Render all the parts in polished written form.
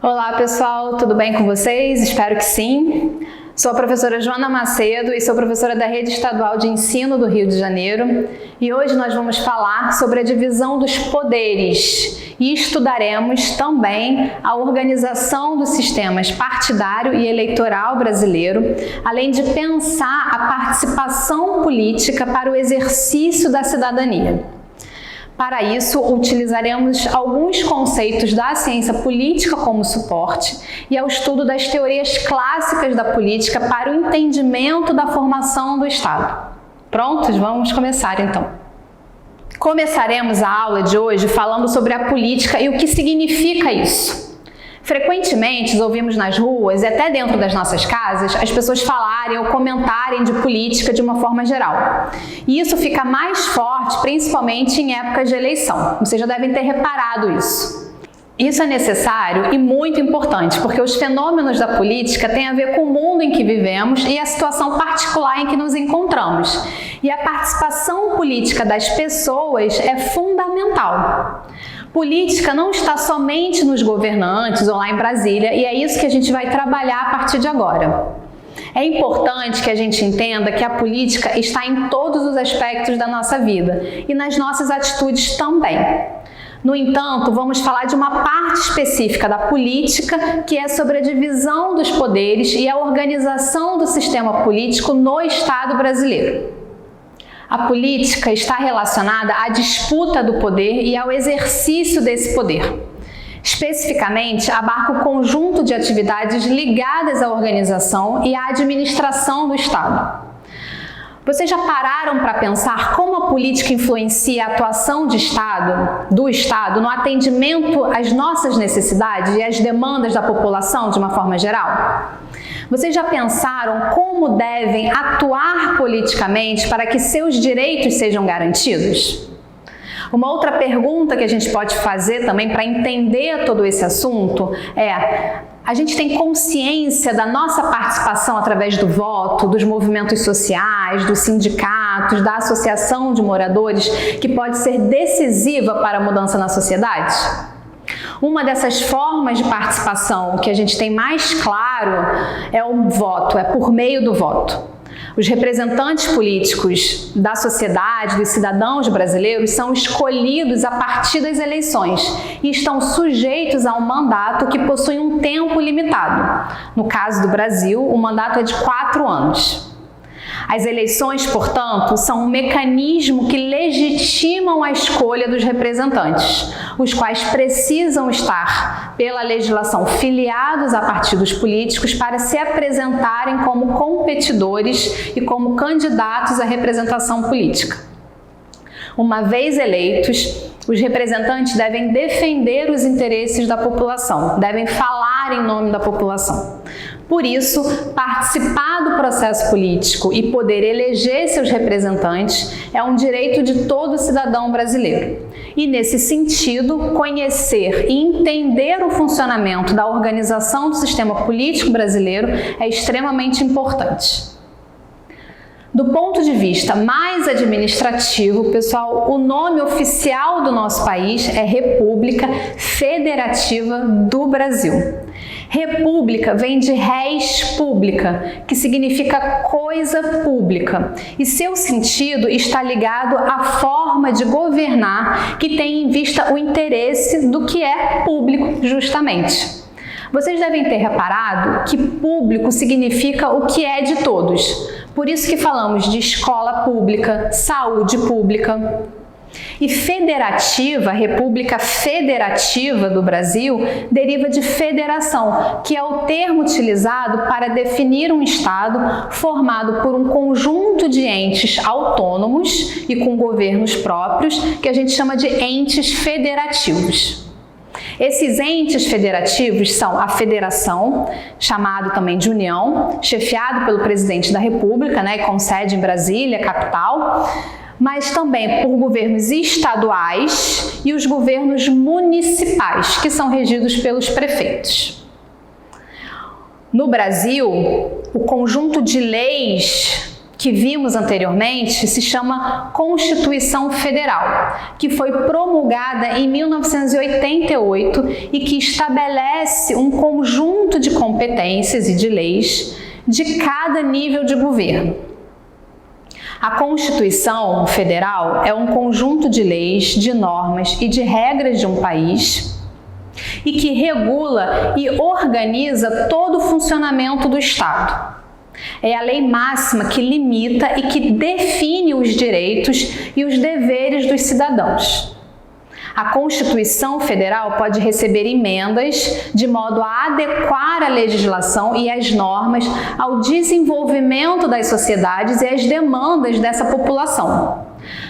Olá pessoal, tudo bem com vocês? Espero que sim. Sou a professora Joana Macedo e sou professora da Rede Estadual de Ensino do Rio de Janeiro e hoje nós vamos falar sobre a divisão dos poderes e estudaremos também a organização dos sistemas partidário e eleitoral brasileiro, além de pensar a participação política para o exercício da cidadania. Para isso, utilizaremos alguns conceitos da ciência política como suporte e ao estudo das teorias clássicas da política para o entendimento da formação do Estado. Prontos? Vamos começar então. Começaremos a aula de hoje falando sobre a política e o que significa isso. Frequentemente ouvimos nas ruas e até dentro das nossas casas as pessoas falarem ou comentarem de política de uma forma geral. E isso fica mais forte principalmente em épocas de eleição. Vocês já devem ter reparado isso. Isso é necessário e muito importante, porque os fenômenos da política têm a ver com o mundo em que vivemos e a situação particular em que nos encontramos. E a participação política das pessoas é fundamental. Política não está somente nos governantes ou lá em Brasília, e é isso que a gente vai trabalhar a partir de agora. É importante que a gente entenda que a política está em todos os aspectos da nossa vida e nas nossas atitudes também. No entanto, vamos falar de uma parte específica da política, que é sobre a divisão dos poderes e a organização do sistema político no Estado brasileiro. A política está relacionada à disputa do poder e ao exercício desse poder. Especificamente, abarca o conjunto de atividades ligadas à organização e à administração do Estado. Vocês já pararam para pensar como a política influencia a atuação do Estado no atendimento às nossas necessidades e às demandas da população de uma forma geral? Vocês já pensaram como devem atuar politicamente para que seus direitos sejam garantidos? Uma outra pergunta que a gente pode fazer também para entender todo esse assunto é: a gente tem consciência da nossa participação através do voto, dos movimentos sociais, dos sindicatos, da associação de moradores, que pode ser decisiva para a mudança na sociedade? Uma dessas formas de participação que a gente tem mais claro é o voto, é por meio do voto. Os representantes políticos da sociedade, dos cidadãos brasileiros, são escolhidos a partir das eleições e estão sujeitos a um mandato que possui um tempo limitado. No caso do Brasil, o mandato é de 4 anos. As eleições, portanto, são um mecanismo que legitimam a escolha dos representantes, os quais precisam estar, pela legislação, filiados a partidos políticos para se apresentarem como competidores e como candidatos à representação política. Uma vez eleitos, os representantes devem defender os interesses da população, devem falar em nome da população. Por isso, participar do processo político e poder eleger seus representantes é um direito de todo cidadão brasileiro. E, nesse sentido, conhecer e entender o funcionamento da organização do sistema político brasileiro é extremamente importante. Do ponto de vista mais administrativo, pessoal, o nome oficial do nosso país é República Federativa do Brasil. República vem de res publica, que significa coisa pública, e seu sentido está ligado à forma de governar que tem em vista o interesse do que é público, justamente. Vocês devem ter reparado que público significa o que é de todos. Por isso que falamos de escola pública, saúde pública. E federativa, República Federativa do Brasil, deriva de federação, que é o termo utilizado para definir um Estado formado por um conjunto de entes autônomos e com governos próprios, que a gente chama de entes federativos. Esses entes federativos são a federação, chamado também de União, chefiado pelo presidente da República, com sede em Brasília, capital, mas também por governos estaduais e os governos municipais, que são regidos pelos prefeitos. No Brasil, o conjunto de leis que vimos anteriormente se chama Constituição Federal, que foi promulgada em 1988 e que estabelece um conjunto de competências e de leis de cada nível de governo. A Constituição Federal é um conjunto de leis, de normas e de regras de um país e que regula e organiza todo o funcionamento do Estado. É a lei máxima que limita e que define os direitos e os deveres dos cidadãos. A Constituição Federal pode receber emendas de modo a adequar a legislação e as normas ao desenvolvimento das sociedades e às demandas dessa população.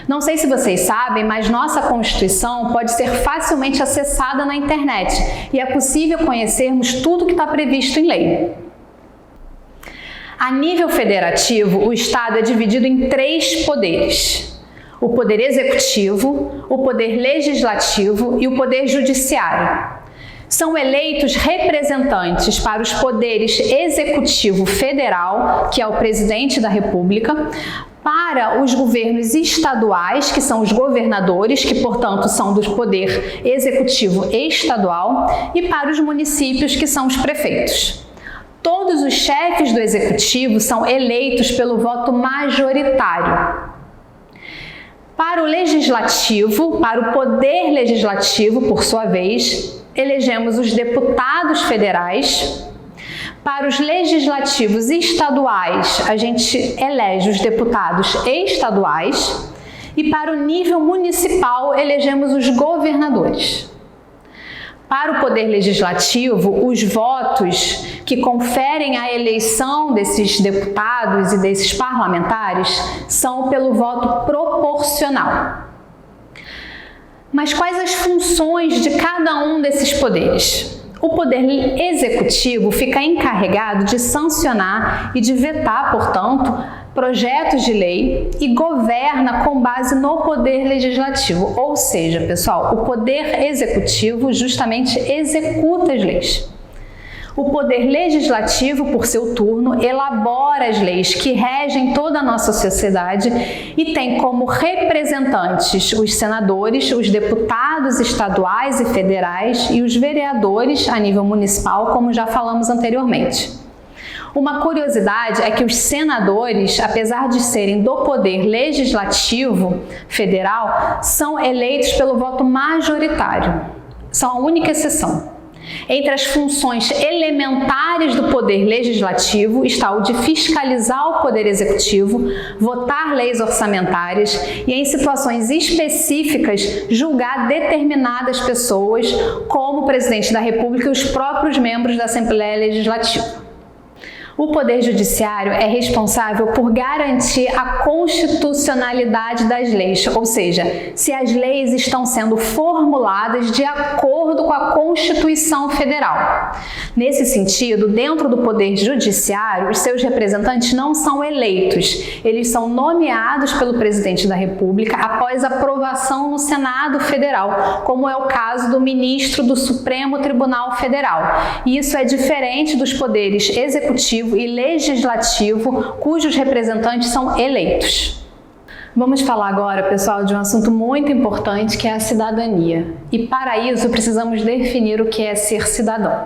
Não sei se vocês sabem, mas nossa Constituição pode ser facilmente acessada na internet e é possível conhecermos tudo que está previsto em lei. A nível federativo, o Estado é dividido em 3 poderes: o poder executivo, o poder legislativo e o poder judiciário. São eleitos representantes para os poderes executivo federal, que é o presidente da República, para os governos estaduais, que são os governadores, que portanto são do poder executivo estadual, e para os municípios, que são os prefeitos. Todos os chefes do executivo são eleitos pelo voto majoritário. Para o legislativo, para o poder legislativo, por sua vez, elegemos os deputados federais. Para os legislativos estaduais, a gente elege os deputados estaduais. E para o nível municipal, elegemos os governadores. Para o Poder Legislativo, os votos que conferem a eleição desses deputados e desses parlamentares são pelo voto proporcional. Mas quais as funções de cada um desses poderes? O Poder Executivo fica encarregado de sancionar e de vetar, portanto, projetos de lei e governa com base no Poder Legislativo. Ou seja, pessoal, o Poder Executivo justamente executa as leis. O Poder Legislativo, por seu turno, elabora as leis que regem toda a nossa sociedade e tem como representantes os senadores, os deputados estaduais e federais e os vereadores a nível municipal, como já falamos anteriormente. Uma curiosidade é que os senadores, apesar de serem do Poder Legislativo federal, são eleitos pelo voto majoritário. São a única exceção. Entre as funções elementares do Poder Legislativo está o de fiscalizar o Poder Executivo, votar leis orçamentárias e, em situações específicas, julgar determinadas pessoas, como o Presidente da República e os próprios membros da Assembleia Legislativa. O Poder Judiciário é responsável por garantir a constitucionalidade das leis, ou seja, se as leis estão sendo formuladas de acordo com a Constituição Federal. Nesse sentido, dentro do Poder Judiciário, os seus representantes não são eleitos, eles são nomeados pelo Presidente da República após aprovação no Senado Federal, como é o caso do ministro do Supremo Tribunal Federal. E isso é diferente dos poderes executivo e legislativo, cujos representantes são eleitos. Vamos falar agora, pessoal, de um assunto muito importante, que é a cidadania. E para isso precisamos definir o que é ser cidadão.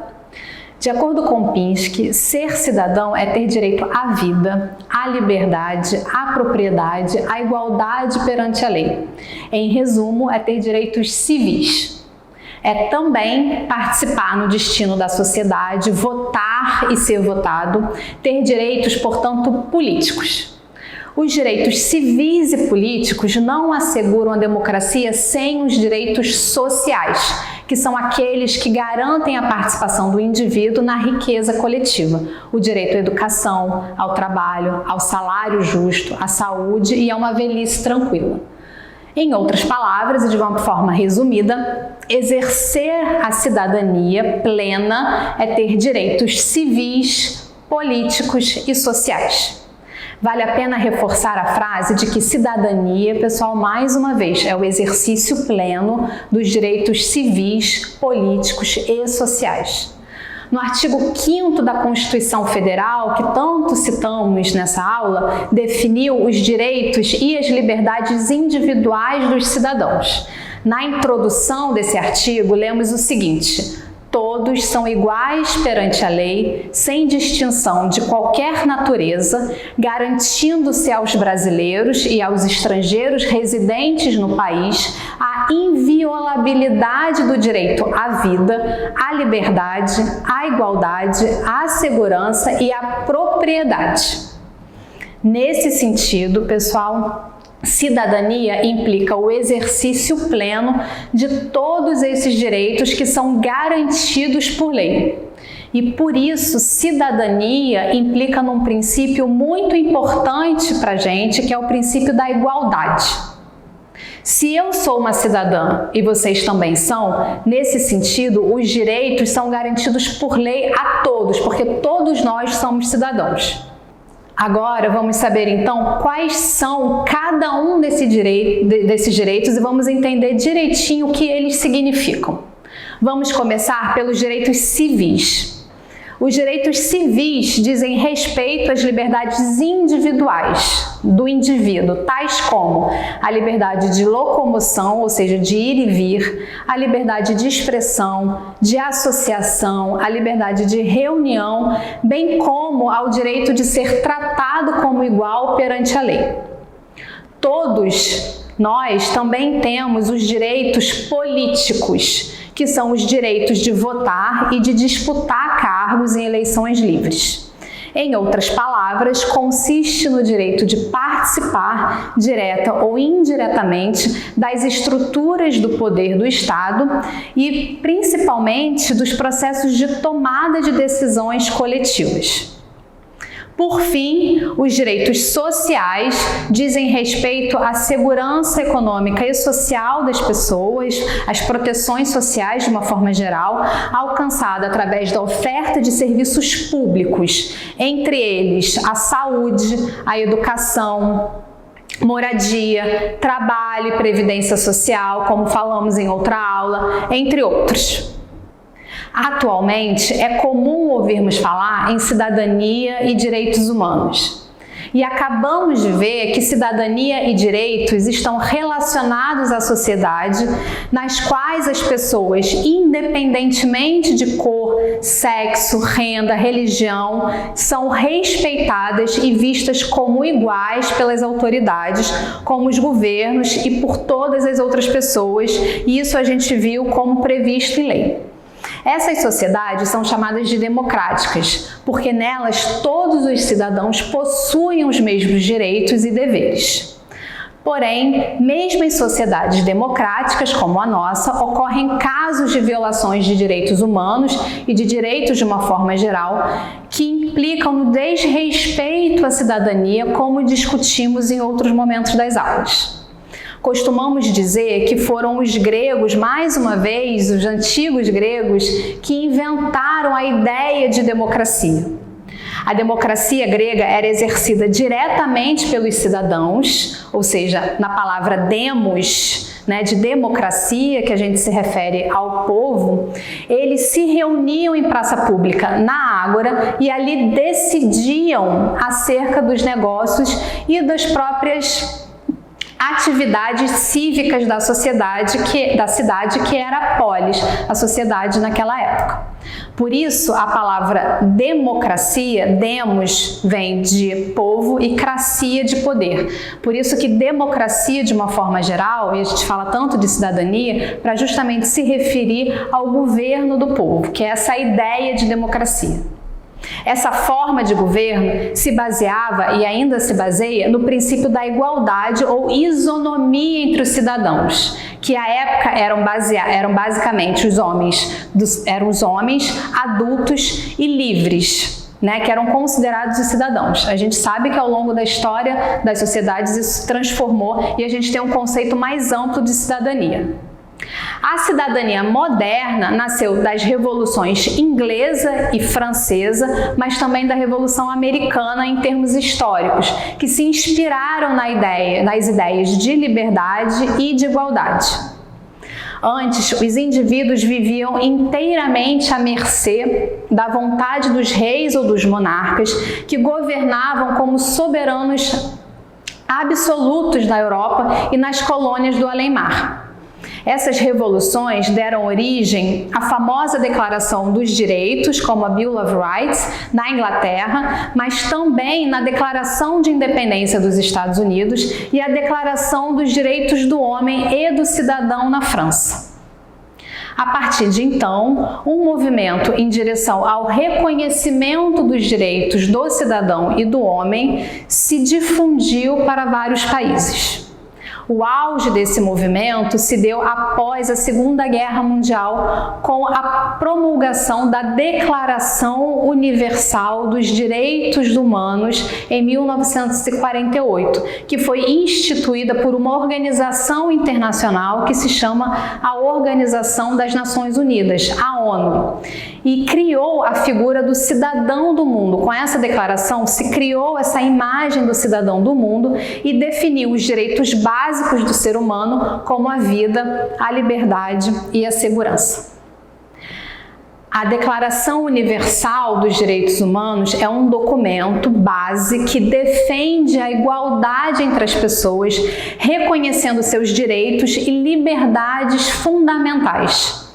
De acordo com Pinsky, ser cidadão é ter direito à vida, à liberdade, à propriedade, à igualdade perante a lei. Em resumo, é ter direitos civis. É também participar no destino da sociedade, votar e ser votado, ter direitos, portanto, políticos. Os direitos civis e políticos não asseguram a democracia sem os direitos sociais, que são aqueles que garantem a participação do indivíduo na riqueza coletiva. O direito à educação, ao trabalho, ao salário justo, à saúde e a uma velhice tranquila. Em outras palavras, e de uma forma resumida, exercer a cidadania plena é ter direitos civis, políticos e sociais. Vale a pena reforçar a frase de que cidadania, pessoal, mais uma vez, é o exercício pleno dos direitos civis, políticos e sociais. No artigo 5º da Constituição Federal, que tanto citamos nessa aula, definiu os direitos e as liberdades individuais dos cidadãos. Na introdução desse artigo, lemos o seguinte: todos são iguais perante a lei, sem distinção de qualquer natureza, garantindo-se aos brasileiros e aos estrangeiros residentes no país a inviolabilidade do direito à vida, à liberdade, à igualdade, à segurança e à propriedade. Nesse sentido, pessoal, cidadania implica o exercício pleno de todos esses direitos que são garantidos por lei. E por isso, cidadania implica num princípio muito importante para a gente, que é o princípio da igualdade. Se eu sou uma cidadã e vocês também são, nesse sentido, os direitos são garantidos por lei a todos, porque todos nós somos cidadãos. Agora vamos saber então quais são cada um desses direitos e vamos entender direitinho o que eles significam. Vamos começar pelos direitos civis. Os direitos civis dizem respeito às liberdades individuais do indivíduo, tais como a liberdade de locomoção, ou seja, de ir e vir, a liberdade de expressão, de associação, a liberdade de reunião, bem como ao direito de ser tratado como igual perante a lei. Todos nós também temos os direitos políticos, que são os direitos de votar e de disputar cargos em eleições livres. Em outras palavras, consiste no direito de participar, direta ou indiretamente, das estruturas do poder do Estado e, principalmente, dos processos de tomada de decisões coletivas. Por fim, os direitos sociais dizem respeito à segurança econômica e social das pessoas, às proteções sociais de uma forma geral, alcançada através da oferta de serviços públicos, entre eles a saúde, a educação, moradia, trabalho e previdência social, como falamos em outra aula, entre outros. Atualmente, é comum ouvirmos falar em cidadania e direitos humanos. E acabamos de ver que cidadania e direitos estão relacionados à sociedade, nas quais as pessoas, independentemente de cor, sexo, renda, religião, são respeitadas e vistas como iguais pelas autoridades, como os governos e por todas as outras pessoas, e isso a gente viu como previsto em lei. Essas sociedades são chamadas de democráticas, porque nelas todos os cidadãos possuem os mesmos direitos e deveres. Porém, mesmo em sociedades democráticas como a nossa, ocorrem casos de violações de direitos humanos e de direitos de uma forma geral, que implicam no desrespeito à cidadania, como discutimos em outros momentos das aulas. Costumamos dizer que foram os gregos, mais uma vez, os antigos gregos, que inventaram a ideia de democracia. A democracia grega era exercida diretamente pelos cidadãos, ou seja, na palavra demos, de democracia, que a gente se refere ao povo, eles se reuniam em praça pública, na ágora, e ali decidiam acerca dos negócios e das próprias atividades cívicas da cidade, que era a polis, a sociedade naquela época. Por isso, a palavra democracia, demos, vem de povo e cracia de poder. Por isso que democracia, de uma forma geral, e a gente fala tanto de cidadania, para justamente se referir ao governo do povo, que é essa ideia de democracia. Essa forma de governo se baseava e ainda se baseia no princípio da igualdade ou isonomia entre os cidadãos, que à época eram basicamente os homens adultos e livres, que eram considerados os cidadãos. A gente sabe que ao longo da história das sociedades isso se transformou e a gente tem um conceito mais amplo de cidadania. A cidadania moderna nasceu das revoluções inglesa e francesa, mas também da Revolução Americana em termos históricos, que se inspiraram nas ideias de liberdade e de igualdade. Antes, os indivíduos viviam inteiramente à mercê da vontade dos reis ou dos monarcas, que governavam como soberanos absolutos na Europa e nas colônias do além-mar. Essas revoluções deram origem à famosa Declaração dos Direitos, como a Bill of Rights, na Inglaterra, mas também na Declaração de Independência dos Estados Unidos e a Declaração dos Direitos do Homem e do Cidadão na França. A partir de então, um movimento em direção ao reconhecimento dos direitos do cidadão e do homem se difundiu para vários países. O auge desse movimento se deu após a Segunda Guerra Mundial, com a promulgação da Declaração Universal dos Direitos Humanos em 1948, que foi instituída por uma organização internacional que se chama a Organização das Nações Unidas, a ONU, e criou a figura do cidadão do mundo. Com essa declaração se criou essa imagem do cidadão do mundo e definiu os direitos básicos do ser humano, como a vida, a liberdade e a segurança. A Declaração Universal dos Direitos Humanos é um documento base que defende a igualdade entre as pessoas, reconhecendo seus direitos e liberdades fundamentais.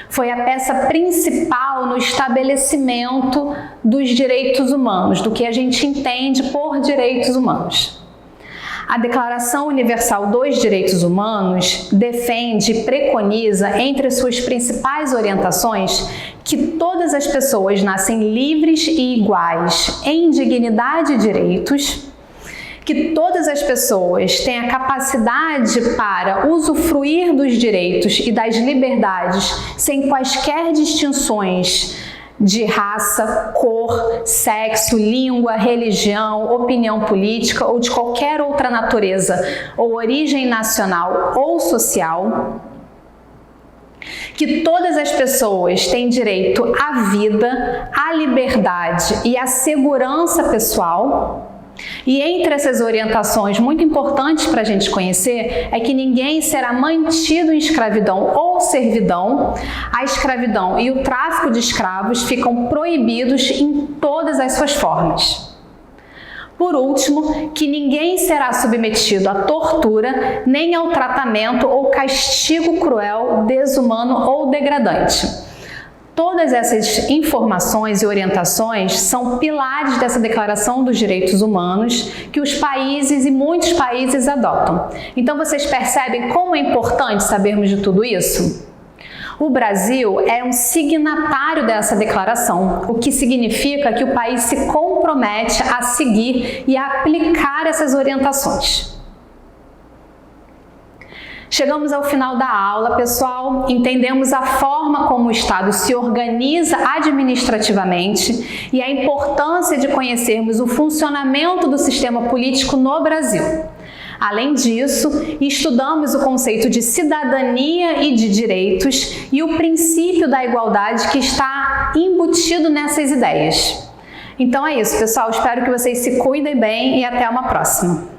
Foi a peça principal no estabelecimento dos direitos humanos, do que a gente entende por direitos humanos. A Declaração Universal dos Direitos Humanos defende e preconiza, entre suas principais orientações, que todas as pessoas nascem livres e iguais em dignidade e direitos, que todas as pessoas têm a capacidade para usufruir dos direitos e das liberdades sem quaisquer distinções de raça, cor, sexo, língua, religião, opinião política ou de qualquer outra natureza ou origem nacional ou social, que todas as pessoas têm direito à vida, à liberdade e à segurança pessoal. E entre essas orientações muito importantes para a gente conhecer é que ninguém será mantido em escravidão ou servidão. A escravidão e o tráfico de escravos ficam proibidos em todas as suas formas. Por último, que ninguém será submetido à tortura, nem ao tratamento ou castigo cruel, desumano ou degradante. Todas essas informações e orientações são pilares dessa Declaração dos Direitos Humanos que os países e muitos países adotam. Então vocês percebem como é importante sabermos de tudo isso? O Brasil é um signatário dessa declaração, o que significa que o país se compromete a seguir e a aplicar essas orientações. Chegamos ao final da aula, pessoal. Entendemos a forma como o Estado se organiza administrativamente e a importância de conhecermos o funcionamento do sistema político no Brasil. Além disso, estudamos o conceito de cidadania e de direitos e o princípio da igualdade que está embutido nessas ideias. Então é isso, pessoal. Espero que vocês se cuidem bem e até uma próxima.